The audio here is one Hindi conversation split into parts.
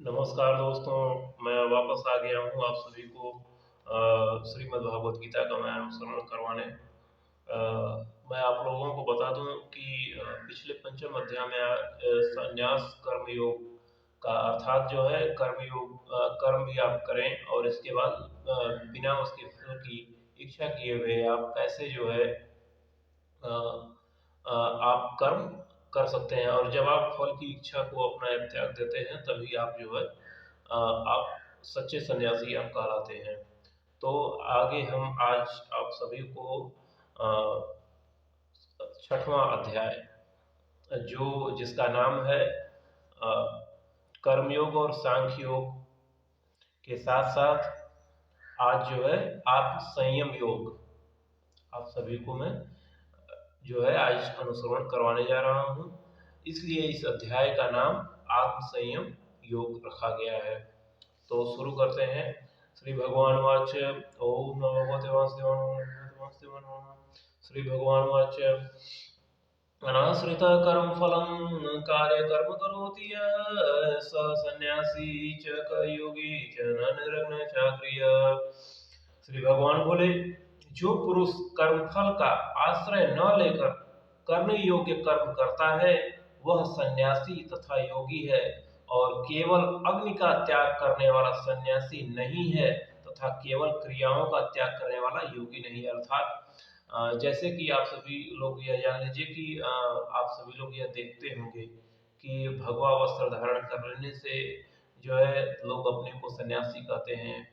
नमस्कार दोस्तों, मैं वापस आ गया हूँ आप सभी को श्रीमद् भागवत गीता का मैं अनुसरण करवाने। मैं आप लोगों को बता दूं कि पिछले पंचम अध्याय में संन्यास कर्म योग का अर्थात जो है कर्म योग, कर्म भी आप करें और इसके बाद बिना उसके फल की इच्छा किए हुए आप कैसे जो है अ, आप कर्म कर सकते हैं। और जब आप फल की इच्छा को अपना त्याग देते हैं तभी आप जो है आप सच्चे सन्यासी आप कहलाते हैं। तो आगे हम आज आप सभी को छठवां अध्याय जो जिसका नाम है अ, कर्मयोग और सांख्य योग के साथ साथ आज जो है आत्म संयम योग आप सभी को मैं जो है आज अनुसरण करवाने जा रहा हूँ। इसलिए इस अध्याय का नाम आत्म संयम योग रखा गया है। तो शुरू करते हैं। श्री भगवान वाच ओम नमो भगवते वासुदेवाय ओम नमो भगवते वासुदेवाय नमः। श्री भगवान वाच अनाश्रित कर्म फलं कार्य कर्म करोति यः स सन्यासी च योगी च न निर्विघ्न चाक्रिय। श्री भगवान बोले, जो पुरुष कर्मफल का आश्रय न लेकर करने योग्य कर्म करता है वह सन्यासी तथा योगी है, और केवल अग्नि का त्याग करने वाला सन्यासी नहीं है तथा केवल क्रियाओं का त्याग करने वाला योगी नहीं। अर्थात जैसे कि आप सभी लोग यह जान लीजिए कि आप सभी लोग यह देखते होंगे कि भगवा वस्त्र धारण कर लेने से जो है लोग अपने को सन्यासी कहते हैं।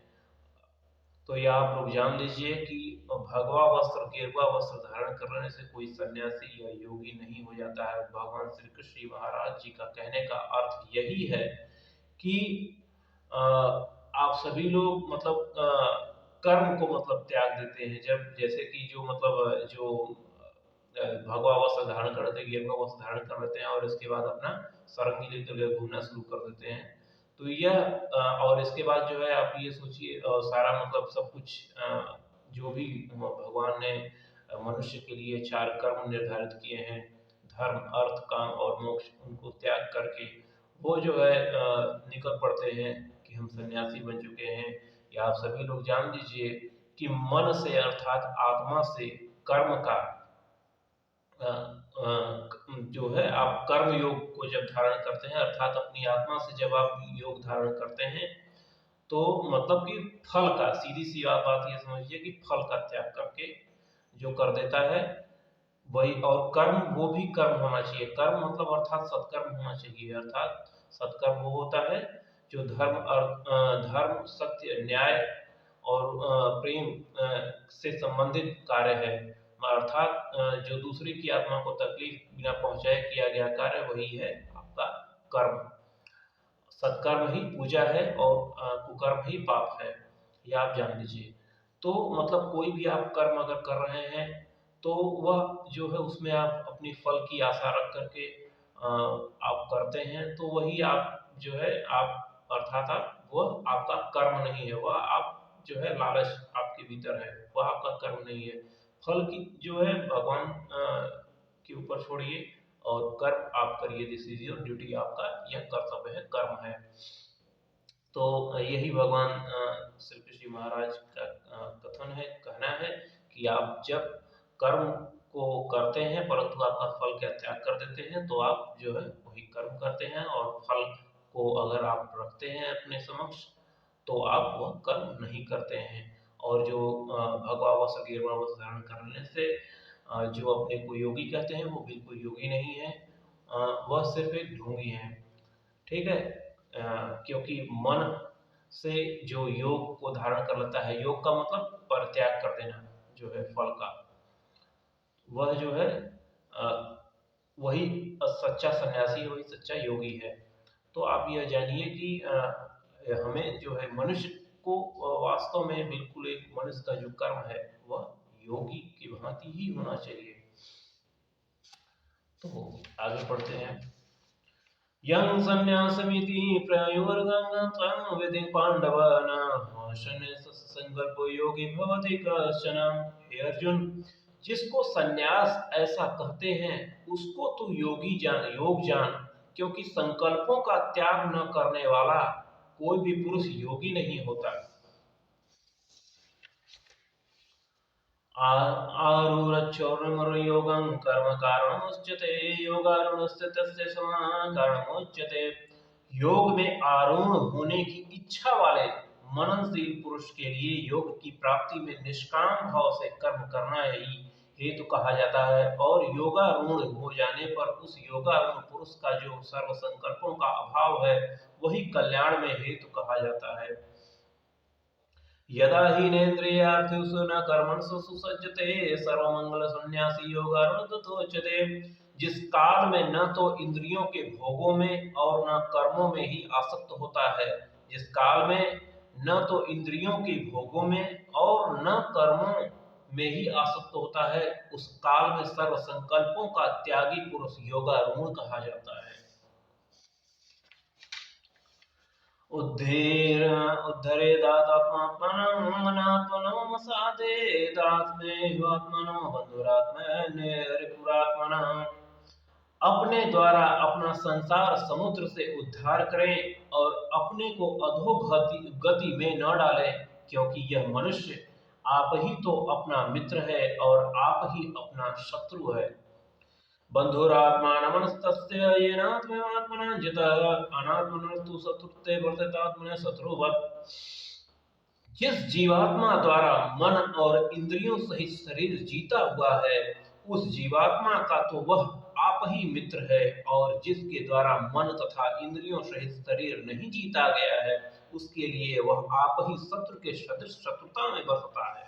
तो यह आप लोग जान लीजिए कि भगवा वस्त्र गेरुआ वस्त्र धारण कर लेने से कोई सन्यासी या योगी नहीं हो जाता है। भगवान श्री कृष्ण जी महाराज जी का कहने का अर्थ यही है कि अ, आप सभी लोग मतलब कर्म को मतलब त्याग देते हैं। जब जैसे कि जो मतलब जो भगवा वस्त्र धारण कर लेते हैं, गेरुआ वस्त्र धारण कर लेते हैं और इसके बाद अपना सारंगी लेकर के घूमना शुरू कर देते हैं। तो यह और इसके बाद जो है आप ये सोचिए सारा मतलब सब कुछ जो भी भगवान ने मनुष्य के लिए चार कर्म निर्धारित किए हैं, धर्म अर्थ काम और मोक्ष, उनको त्याग करके वो जो है निकल पड़ते हैं कि हम सन्यासी बन चुके हैं। या आप सभी लोग जान लीजिए कि मन से अर्थात आत्मा से कर्म का जो है आप कर्म योग को जब धारण करते हैं अर्थात अपनी आत्मा से जब आप योग धारण करते हैं तो मतलब कि फल का सीधी सी बात ये समझिए कि फल का त्याग करके जो कर देता है वही। और कर्म वो भी कर्म होना चाहिए। कर्म मतलब अर्थात सत्कर्म होना चाहिए। अर्थात सत्कर्म वो होता है जो धर्म सत्य न्याय और प्रेम से संबंधित कार्य है। अर्थात जो दूसरे की आत्मा को तकलीफ बिना पहुंचाए किया गया कार्य वही है आपका कर्म। सत्कर्म ही पूजा है और कुकर्म ही पाप है, ये आप जान लीजिए। तो मतलब कोई भी आप कर्म अगर कर रहे हैं तो वह जो है उसमें आप अपनी फल की आशा रख करके आप करते हैं तो वही आप जो है आप अर्थात आप वह आपका कर्म नहीं है, वह आप जो है लालच आपके भीतर है, वह आपका कर्म नहीं है। फल की जो है भगवान के ऊपर छोड़िए और कर्म आप करिए। दिस इज योर ड्यूटी, आपका यह कर्तव्य है, कर्म है। तो यही भगवान श्री कृष्ण जी महाराज का कथन है, कहना है कि आप जब कर्म को करते हैं परंतु आपका फल का त्याग कर देते हैं तो आप जो है वही कर्म करते हैं, और फल को अगर आप रखते हैं अपने समक्ष तो आप वह कर्म नहीं करते हैं। और जो भगवा वस्त्र गेरुआ वस्त्र धारण करने से जो अपने को योगी कहते हैं वो बिल्कुल योगी नहीं है, वह सिर्फ एक ढोंगी है। ठीक है। क्योंकि मन से जो योग को धारण कर लेता है, योग का मतलब परित्याग कर देना जो है फल का, वह जो है वही सच्चा सन्यासी, वही सच्चा योगी है। तो आप यह जानिए कि हमें जो है मनुष्य को वास्तव में बिल्कुल एक मनुष्य का जो कर्म है वह योगी की भांति ही होना चाहिए। तो आगे पढ़ते हैं। यं सन्न्यासमिति प्रयुर्गं त्वं विधि पांडव न संकल्पो योगी भवति कश्चन। हे अर्जुन, जिसको सन्यास ऐसा कहते हैं उसको तू योगी जान, योग जान क्योंकि संकल्पों का त्याग न करने वाला कोई भी पुरुष योगी नहीं होता। आरूढ़चोर्मयोगं कर्म कारणमुच्यते योगारूढ़स्य तस्य समाः कारणमुच्यते। योग में आरूढ़ होने की इच्छा वाले मननशील पुरुष के लिए योग की प्राप्ति में निष्काम भाव से कर्म करना ही हेतु कहा जाता है, और योगारूढ़ हो जाने पर उस योगारूढ़ पुरुष का जो सर्व संकल्पों का अभाव है वही कल्याण में हेतु कहा जाता है। यदा हीनेन्द्रियार्थेषु न कर्मणसु सुसज्जते सर्वमंगल सन्यासी योगारूढ़ोच्यते। जिस काल में न तो इंद्रियों के भोगों में और न कर्मों में ही आसक्त होता है, जिस काल में न तो इंद्रियों के भोगों में और न कर्मों में ही आसक्त होता है, उस काल में सर्व संकल्पों का त्यागी पुरुष योगारूढ़ कहा जाता है। उद्धरेदात्मात्मनं मनात्मनो मसादेदात्मेवात्मनो बन्धुरात्मन्यरिपुरात्मनः। अपने द्वारा अपना संसार समुद्र से उद्धार करें और अपने को अधोगति में न डालें, क्योंकि यह मनुष्य आप ही तो अपना मित्र है और आप ही अपना शत्रु है। बन्धुरात्मानमनस्तस्य येनात्मैवात्मना जितः अनात्मनस्तु शत्रुत्वे वर्तेतात्मनः शत्रुवत्। जिस जीवात्मा द्वारा मन और इंद्रियों सहित शरीर जीता हुआ है, उस जीवात्मा का तो वह आप ही मित्र है, और जिसके द्वारा मन तथा इंद्रियों सहित शरीर नहीं जीता गया है, उसके लिए वह आप ही शत्रु के सदृश शत्रुता में बसता है।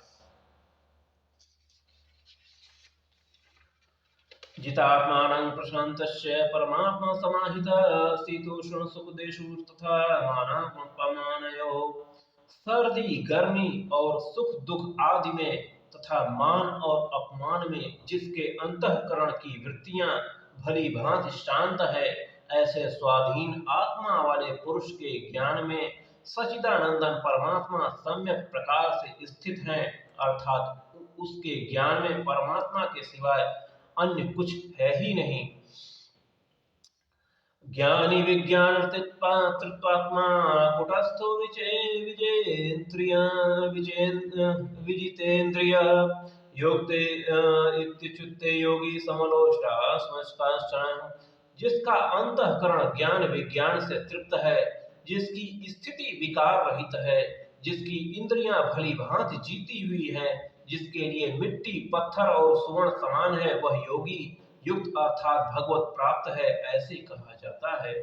जितात्मानं प्रशान्तस्य परमात्मा समाहितः शीतोष्ण सुखदेशु तथा मानापमानयोः। सर्दी गर्मी और सुख दुख आदि में तथा मान और अपमान में जिसके अंतःकरण की वृत्तियां भली भांति शांत है, ऐसे स्वाधीन आत्मा वाले पुरुष के ज्ञान में सच्चिदानंदन परमात्मा सम्यक प्रकार से स्थित हैं, अर्थात उसके ज्ञान में परमात्मा के सिवाय अन्य कुछ है ही नहीं। ज्ञानी विज्ञान तृत्वात्मा कुटस्थो विजितेन्द्रिय योगते इत्युच्यते योगी समलोष्टा स्मष्टाश्चरण। जिसका अंतःकरण ज्ञान विज्ञान से तृप्त है, जिसकी स्थिति विकार रहित है, जिसकी इंद्रियां भली भांति जीती हुई हैं, जिसके लिए मिट्टी पत्थर और सुवर्ण समान है, वह योगी युक्त अर्थात भगवत प्राप्त है, ऐसे कहा जाता है।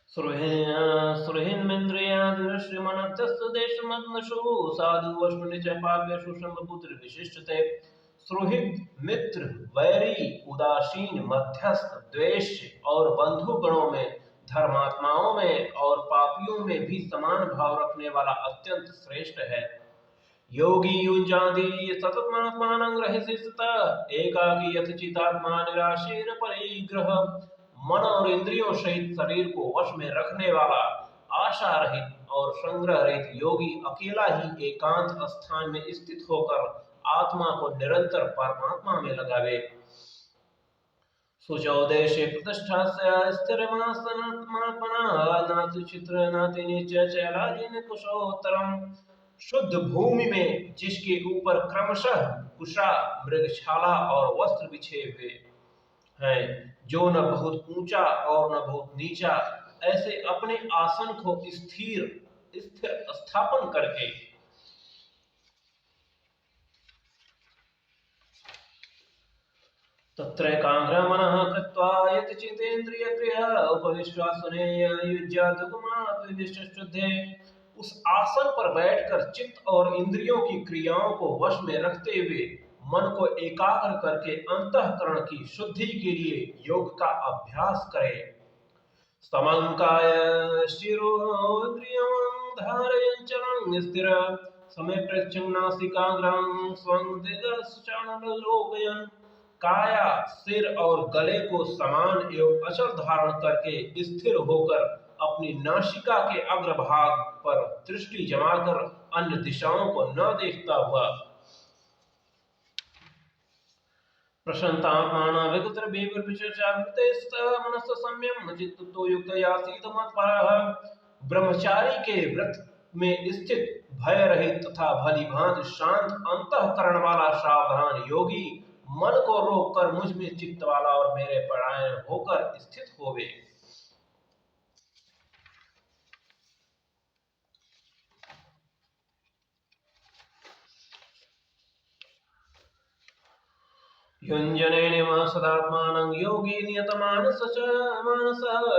सुहृन्मिन्द्रियादिश्रीमनस्तस्य देशमग्नशु साधु वस्तुनि च पाप्येषु शम्भपुत्र विशिष्टते। सुहृद मित्र वैरी उदासीन मध्यस्थ द्वेष्य और बंधु गणों में, धर्मात्माओं में और पापियों में भी समान भाव रखने वाला अत्यंत श्रेष्ठ है। योगी युञ्जाति सततमात्मानं ग्रहिष्यति एकाकी यथचितात्मा निराशीर परिग्रह। मन और इंद्रियों सहित शरीर को वश में रखने वाला आशा रहित और संग्रह रहित योगी अकेला ही एकांत स्थान में स्थित होकर आत्मा को निरंतर परमात्मा में लगावे। सुचौदेशे प्रतिष्ठास्य स्थिरमात्मना नाति चित्र नाति नीच चैलाजिन कुशोत्तरम। शुद्ध भूमि में जिसके ऊपर क्रमशः कुशा मृगशाला और वस्त्र बिछे हुए हैं, जो न बहुत ऊंचा और न बहुत नीचा, ऐसे अपने आसन को स्थिर स्थापन करके तत्रैकाग्र मनः कृत्वा यतचितेन्द्रियक्रिया उपविश्वासने युज्याद्गमाद्विशिष्टुद्धे। उस आसन पर बैठकर चित्त और इंद्रियों की क्रियाओं को वश में रखते हुए मन को एकाग्र करके अंतःकरण की शुद्धि के लिए योग का अभ्यास करें। समंकाय शिरोन्द्रियं धारयञ्चलं स्थिर समेप्रेक्षं नासिकाग्रं स्वं दिगश्चाणलोकयन्। काया सिर और गले को समान एवं अचल धारण करके स्थिर होकर अपनी नासिका के अग्रभाग पर दृष्टि जमाकर अन्य दिशाओं को न देखता हुआ प्रशान्तात्माना मनस संयम चित्तो युक्तया सीतमत्परः। ब्रह्मचारी के व्रत में स्थित भय रहित तथा भली भांति शांत अंतःकरण वाला सावधान योगी मन को रोक कर मुझ में चित्त वाला और मेरे परायण होकर स्थित होवे। युञ्जनेनैव सदात्मानं योगी नियतमानसः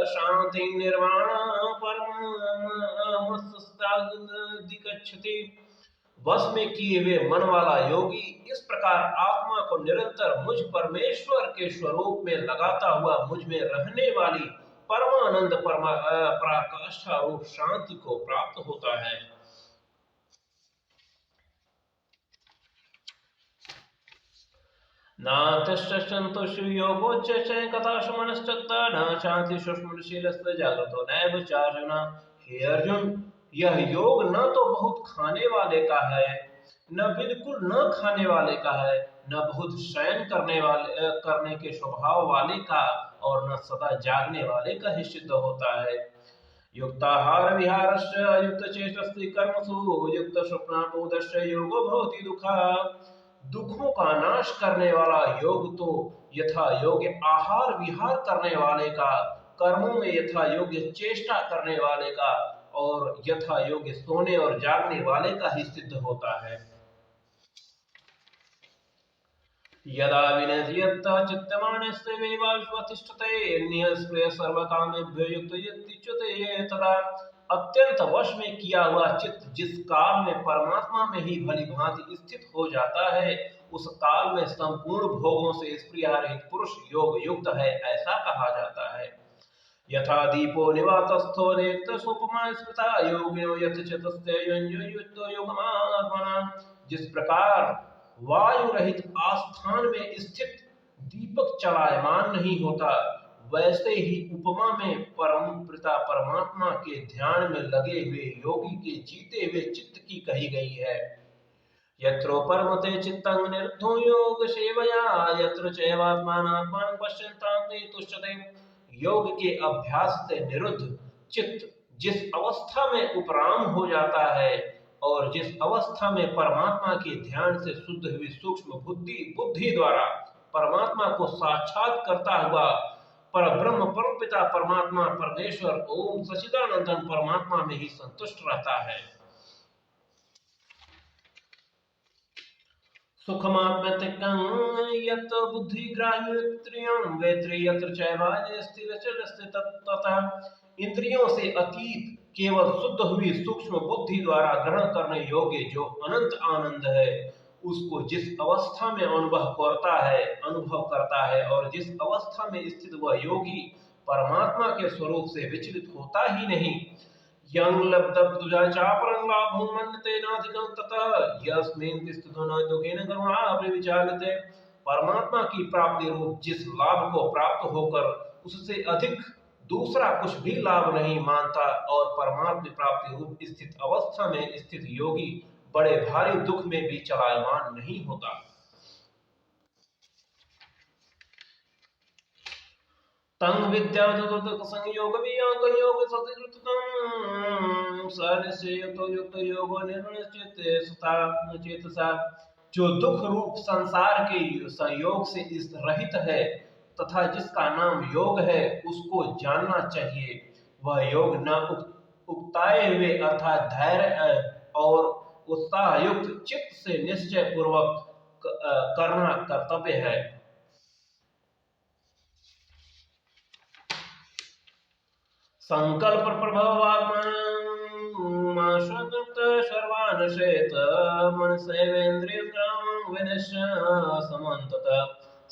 शान्तिं निर्वाणं परममस्तादिगच्छति। वश में किए हुए मन वाला योगी इस प्रकार आत्मा को निरंतर मुझ परमेश्वर के स्वरूप में लगाता हुआ मुझ में रहने वाली परमानंद पराकाष्ठा रूप शांति को प्राप्त होता है। नातिष्ठन्तुषु योगोच्चय कथासु मनश्चत्त न शांति सूक्ष्मशीलस्य जागृतो नैव चार्जुन। हे अर्जुन, यह योग न तो बहुत खाने वाले का है, न बिल्कुल न खाने वाले का है, न बहुत शयन करने के स्वभाव वाले का, और न सदा जागने वाले का ही सिद्ध होता है। युक्ताहार विहारस्य युक्त चेतस्ति कर्मसु युक्त स्वप्नाबोधस्य योगो भवति दुःखा। दुखों का नाश करने वाला योग तो यथा योग्य आहार विहार करने वाले का, कर्मों में यथा योग्य चेष्टा करने वाले का, और यथा योग्य सोने और जागने वाले का ही सिद्ध होता है। यदा विनश्यत् चित्तमानस्य वैवाश्वतिष्ठते निःस्पृहः सर्वकामेभ्यो युक्त युच्यते तदा। अत्यंत वश में किया हुआ चित्त जिस काल में परमात्मा में ही भली भांति स्थित हो जाता है, उस काल में संपूर्ण भोगों से स्पृहा रहित पुरुष योग युक्त है, ऐसा कहा जाता है। यथा दीपो निवातस्थो नेत्र सोपमा स्मृता योगिनो यथ चतुस्ते युञ्जुयुक्तो योगमात्मना। जिस प्रकार वायु रहित आस्थान में स्थित दीपक चलायमान नहीं होता, वैसे ही उपमा में परम पिता परमात्मा के ध्यान में लगे हुए योगी के जीते हुए चित्त की कही गई है। यत्रो परमते चित्तं निरुद्धो योग सेवया यत्र चैवात्मानात्मानं पश्यन्तां तुष्यते। योग के अभ्यास से निरुद्ध चित्त जिस अवस्था में उपराम हो जाता है, और जिस अवस्था में परमात्मा के ध्यान से शुद्ध हुई सूक्ष्म बुद्धि द्वारा परमात्मा को साक्षात करता हुआ परब्रह्म परमपिता परमात्मा परमेश्वर ओम सच्चिदानंदन परमात्मा में ही संतुष्ट रहता है। सुखमात्मतिकं यत् बुद्धिग्राह्यत्रियं वेत्री यत्र चैवान्य स्थिरचलस्ति ततः। इंद्रियों से अतीत केवल शुद्ध हुई सूक्ष्म बुद्धि द्वारा ग्रहण करने योग्य जो अनंत आनंद है, उसको जिस अवस्था में अनुभव करता है और जिस अवस्था में स्थित वह योगी परमात्मा के स्वरूप से विचलित होता ही नहीं, यं लब्धब्दुजा चापरं लाभं मन्यते नाधिकं ततः यस्मिन् तिष्ठतो न दुःखेन करुणापि विचाल्यते। परमात्मा की प्राप्ति रूप जिस लाभ को प्राप्त होकर उससे अधिक दूसरा कुछ भी लाभ नहीं मानता, और परमात्मा प्राप्ति रूप स्थित अवस्था में स्थित योगी बड़े भारी दुख में भी चलायमान नहीं होता। तं विद्याद् संयोग वियोग योग सतिकृतं सनिश्चयतो युक्त योगो निर्णयचित्ते सुता चेतसा। जो दुख रूप संसार के संयोग से रहित है तथा जिसका नाम योग है, उसको जानना चाहिए। वह योग न उकताए हुए अर्थात धैर्य और उत्साह युक्त चित्त से निश्चय पूर्वक करना कर्तव्य है। संकल्प प्रभवात्मा सर्वानशेत मनसेवेन्द्रियं विनिश्य समन्ततः।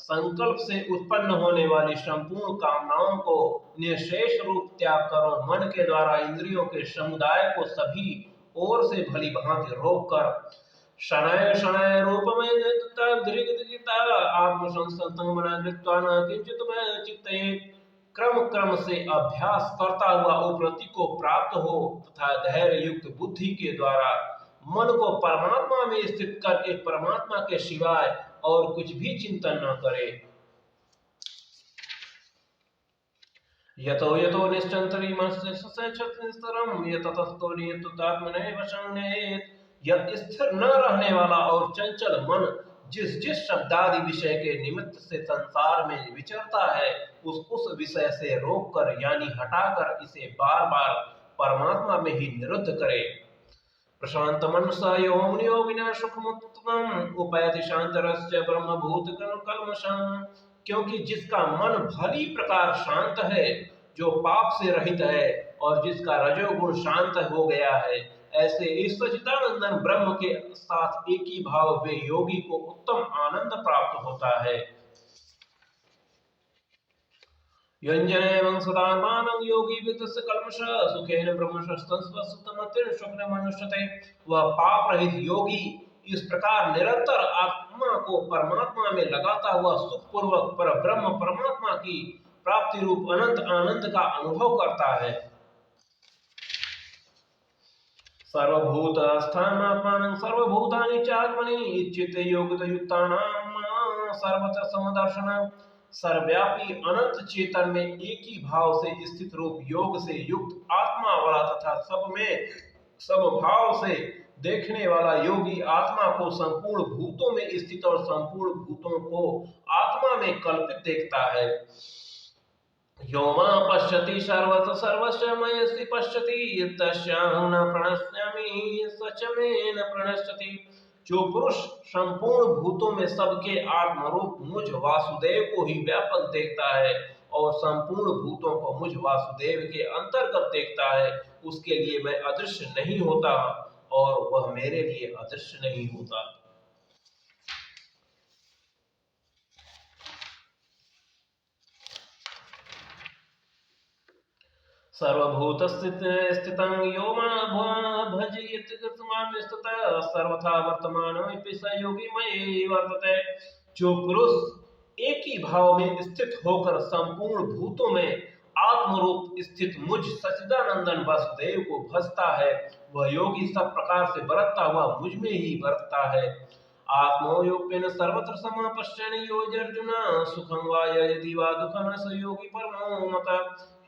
संकल्प से उत्पन्न होने वाली संपूर्ण कामनाओं को निशेष रूप त्याग करो। मन के द्वारा इंद्रियों के समुदाय को सभी ओर से भली भांति रोक कर शनय शनय रूपमय आत्मसंस्तुतं मनः कृत्वा न किंचित चित्ते। क्रम क्रम से अभ्यास करता हुआ उपरति को प्राप्त हो तथा धैर्य युक्त बुद्धि के द्वारा मन को परमात्मा में स्थित करके परमात्मा के सिवाय और कुछ भी चिंतन न करे। यतो यतो निश्चंतरीमस्तरम यततस्तो नियतुतात्मनैव संज्ञेत। यह स्थिर न रहने वाला और चंचल मन जिस जिस शब्दादि विषय के निमित्त से संसार में विचरता है, उस विषय से रोककर यानी हटाकर इसे बार बार परमात्मा में ही निरुद्ध करे। प्रशांत मनसा योगिनो विना सुखमुत्तम उपैति शांतरस्य ब्रह्मभूत कल्मषम्। क्योंकि जिसका मन भली प्रकार शांत है, जो पाप से रहित है और जिसका रजोगुण शांत हो गया है, ऐसे इस सच्चिदानंदन ब्रह्म के साथ एक ही भाव वे योगी को उत्तम आनंद प्राप्त होता है। यंजनेवं सदात्मानं योगी विगतस्य कल्मष सुखेन ब्रह्मशस्तंस्वसुतमतिर् शुक्र मनुष्यते। वह पाप रहित योगी इस प्रकार निरंतर आत्मा को परमात्मा में लगाता हुआ सुख पूर्वक पर ब्रह्म परमात्मा की प्राप्ति रूप अनंत आनंद का अनुभव करता है। सर्वभूत स्थानमात्मानं सर्वभूतानि चात्मनि इच्छिते योगयुक्तानां सर्वत्र समदर्शन। सर्वव्यापी अनंत चेतन में एक ही भाव से स्थित रूप योग से युक्त आत्मा वाला तथा सब में समभाव से देखने वाला योगी आत्मा को संपूर्ण भूतों में स्थित और संपूर्ण भूतों को आत्मा में कल्पित देखता है। यो मां पश्यति सर्वत्र सर्वस्य मयि पश्यति तस्याहं न प्रणश्यामि स च मे न प्रणश्यति। जो पुरुष संपूर्ण भूतों में सबके आत्मरूप मुझ वासुदेव को ही व्यापक देखता है और संपूर्ण भूतों को मुझ वासुदेव के अंतर्गत देखता है, उसके लिए मैं अदृश्य नहीं होता और वह मेरे लिए अदृश्य नहीं होता। सर्वभूत स्थितं यो मां भजयति कृतमां स्तुतः सर्वथा वर्तमानोऽपि स योगी मयि वर्तते। जो पुरुष एक ही भाव में स्थित होकर संपूर्ण भूतों में आत्मरूप स्थित मुझ सच्चिदानंदन वासुदेव को भजता है, वह योगी सब प्रकार से बरतता हुआ मुझ में ही बरतता है। आत्मोयोप्यन सर्वत्र समापश्यन योजर्जुन सुखं वा यदि वा दुखं स योगी परमो मतः।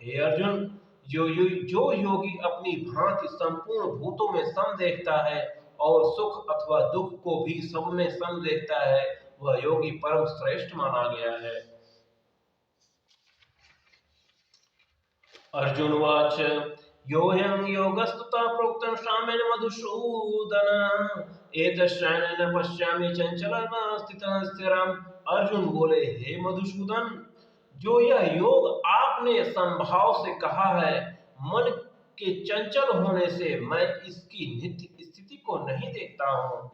हे अर्जुन, जो योगी अपनी भांति संपूर्ण भूतों में सम देखता है और सुख अथवा दुख को भी सब में सम देखता है, वह योगी परम श्रेष्ठ माना गया है। अर्जुन वाच योऽयं योगस्तथा प्रोक्तं सामेन मधुसूदन एतश्चान्यं पश्यामि चंचलं स्थितं स्थिरम्। अर्जुन बोले, हे मधुसूदन, जो यह योग आपने संभाव से कहा है, मन के चंचल होने से मैं इसकी नित्य स्थिति को नहीं देखता हूं।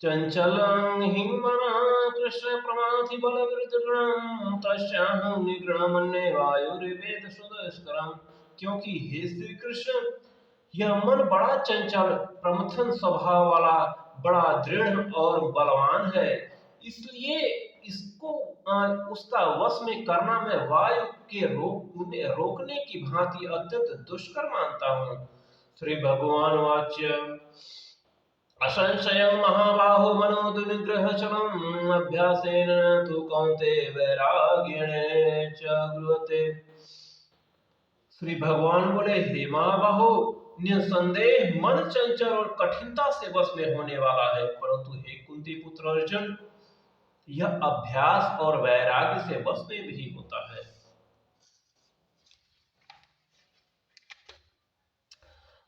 चंचलं हि मनः कृष्ण प्रमाथि बलवृद्धं तस्याहं निग्रहमन्ये वायुर्वेद सुदुष्करम्। क्योंकि हे श्री कृष्ण, यह मन बड़ा चंचल प्रमथन स्वभाव वाला बड़ा दृढ़ और बलवान है, इसलिए इसको उसका वश में करना मैं वायु के रोकने की भांति अत्यंत दुष्कर मानता हूँ। श्री भगवान वाच्य असंशयं महाबाहो मनोदुनिग्रहचलम् अभ्यासेन तु कौन्तेय वैराग्येण च गृह्यते। श्री भगवान बोले, हे महाबाहो, निसंदेह मन चंचल और कठिनता से वश में होने वाला है, परंतु हे कुंती पुत्र अर्जुन, यह अभ्यास और वैराग्य से वश में भी होता है।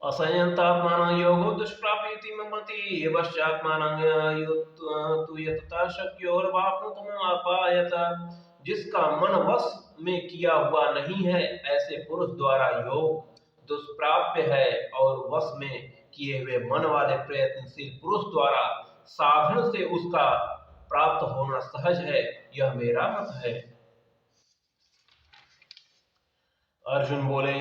असंयतात्मानं योगो दुष्प्राप्यति ममति वश्यात्मानं तु यतता शक्योर्वाप्नुतुम् अपायत। जिसका मन वश में किया हुआ नहीं है, ऐसे पुरुष द्वारा योग दुष्प्राप्य है और वश में किए हुए मन वाले प्रयत्नशील पुरुष द्वारा साधन से उसका प्राप्त होना सहज है, यह मेरा मत है। अर्जुन बोले,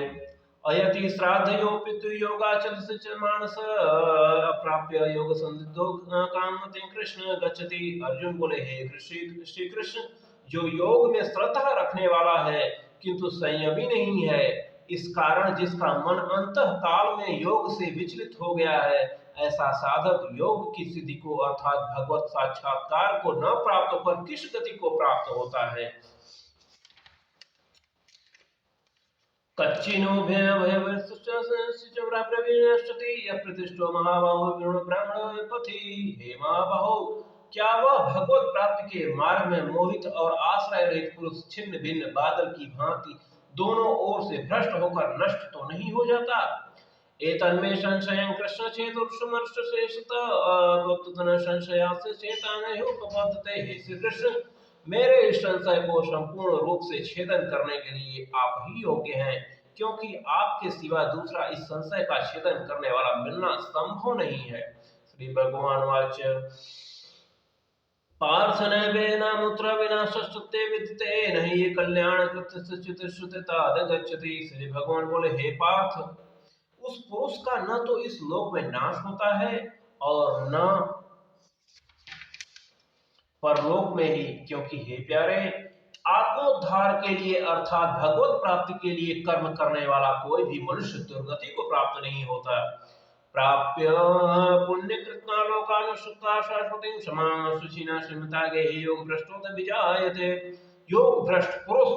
अयति श्राद्धयोपितु योगाचलस्य च मानस अप्राप्य योग संदिग्धो कामते कृष्ण गच्छति। अर्जुन बोले, हे श्री कृष्ण, जो योग में श्रद्धा रखने वाला है किंतु संयमी नहीं है, इस कारण जिसका मन अंतः काल में योग से विचलित हो गया है, ऐसा साधक योग की सिद्धि को अर्थात भगवत साक्षात्कार को न प्राप्त होकर किस गति को प्राप्त होता है? कच्चिनो प्रतिष्ठो महाबाहो विष्णु ब्राह्मण पथि। हे महाबाहो, क्या वह भगवत प्राप्ति के मार्ग में मोहित और आश्रय रहित पुरुष छिन्न भिन्न बादल की भांति दोनों ओर से भ्रष्ट होकर नष्ट तो नहीं हो जाता? एतन्मे संशयं कृष्ण चेतुर्षमर्ष शेषतः संशयास्य चेतान उपपद्यते। हे श्री कृष्ण, मेरे इस संशय को संपूर्ण रूप से छेदन करने के लिए आप ही योग्य हैं, क्योंकि आपके सिवा दूसरा इस संशय का छेदन करने वाला मिलना संभव नहीं है। श्री भगवान वाच पार्थ नैवेनामुत्र विनाशस्तुते विदिते नहीं ये कल्याण कृत्य गच्छति। श्री भगवान बोले, हे पार्थ, उस पुरुष का न तो इस लोक में नाश होता है और न परलोक में ही, क्योंकि हे प्यारे, आत्मोद्धार के लिए अर्थात भगवत प्राप्ति के लिए कर्म करने वाला कोई भी मनुष्य दुर्गति को प्राप्त नहीं होता। प्राप्य पुण्य कृतना लोकानुसुता शाश्वतीं क्षमा सुचिना श्रीमता गेहि योग भ्रष्टोत विजायते। योग भ्रष्ट पुरुष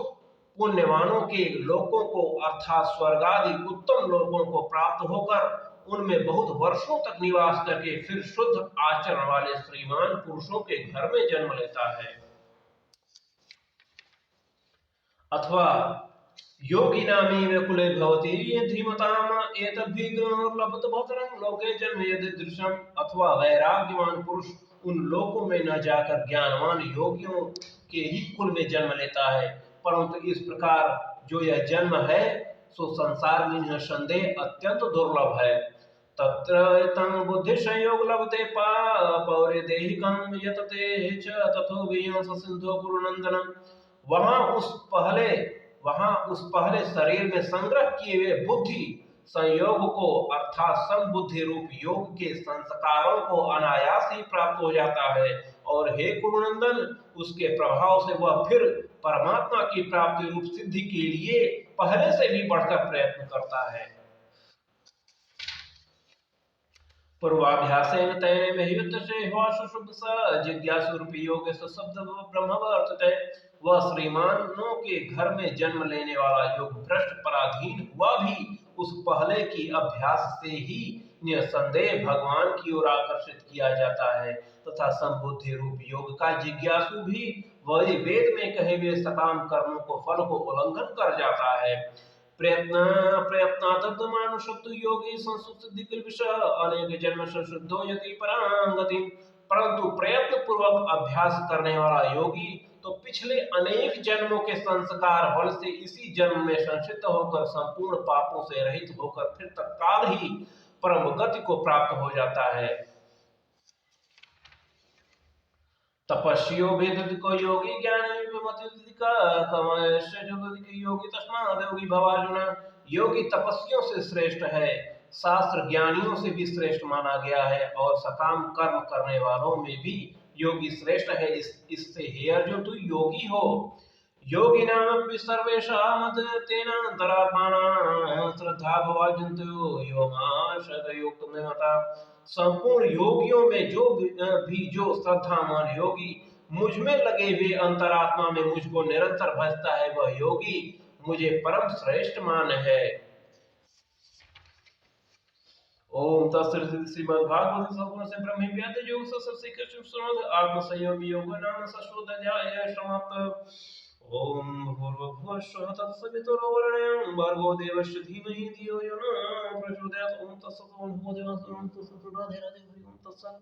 पुण्यवानों के लोकों को अर्थात स्वर्ग आदि उत्तम लोकों को प्राप्त होकर उनमें बहुत वर्षों तक निवास करके फिर शुद्ध आचरण वाले श्रीमान पुरुषों के घर में जन्म लेता है। अथवा योगी नामी कुले भवति धीमताम एतद्भिर्लभतभतरं लोके जन्म यदृशम। अथवा वैराग्यवान पुरुष उन लोकों में न जाकर ज्ञानवान योगियों के ही कुल में जन्म लेता है, परंतु इस प्रकार जो यह जन्म है सो संसार में निसंदेह अत्यंत दुर्लभ है। तत्र तं बुद्धि संयोग लभते पौरे देहिकं यतते च तथो वियंस सिंधु गुरुनंदनम। वहां उस पहले शरीर में संग्रह किए हुए बुद्धि संयोग को अर्थात संबुद्धि रूप योग के संस्कारों को अनायास ही प्राप्त हो जाता है, और हे कुरुनंदन, उसके प्रभाव से वह फिर परमात्मा की प्राप्ति रूप सिद्धि के लिए पहले से भी बढ़कर प्रयत्न करता है। पूर्वाभ्यासेन तेन विहितसे ह्वाशुशुद्ध स जिज्ञासु रूपी योग शब्द ब्रह्म वर्तते। वह श्रीमानों के घर में जन्म लेने वाला योग भ्रष्ट पराधीन हुआ भी उस पहले की अभ्यास से ही निसंदेह भगवान की ओर आकर्षित किया जाता है, तथा संबुद्धि रूप योग का जिज्ञासु भी वही वेद में कहे हुए सकाम कर्मों को फल को उल्लंघन कर जाता है। प्रयत्नात् मानुषत्व योगी संसुसिद्धि किल्बिषः अनेक जन्म संशुद्धो यति परांगति। परंतु प्रयत्न पूर्वक अभ्यास करने वाला योगी तो पिछले अनेक जन्मों के संस्कार बल से इसी जन्म में संसिद्ध होकर संपूर्ण पापों से रहित होकर फिर तत्काल ही परम गति को प्राप्त हो जाता है। तपस्यो भेदको योगी ज्ञानी योगी तस्माद् योगी भवार्जुन। योगी तपस्वियों से श्रेष्ठ है, शास्त्र ज्ञानियों से भी श्रेष्ठ माना गया है, और सकाम कर्म करने वालों में भी योगी श्रेष्ठ है। इससे हे अर्जुन, तू योगी हो। योगी नाम सर्वेषां तेनान्तरात्माना श्रद्धा भवार्जुन्तो यो माशतयुक्त में मता। संपूर्ण योगियों में जो श्रद्धामान योगी मुझ में लगे हुए अंतरात्मा में मुझको निरंतर भजता है, वह योगी मुझे परम श्रेष्ठ मान है। ओम तत्सदिति श्रीमद्भागवत से ब्रह्म विद्या योग से कृष्ण सुनोद आत्म संयोग योग नाम सशोध्याय समाप्त। ओम भूर्भुवः स्वः तत्सवितुर्वरेण्यं भर्गो देवस्य धीमहि धियो यो न प्रचोदयात्। ओम तत्सत्। ओम नमो देवाय। ओम तत्सत्। राधे राधे। ओम तत्सत्।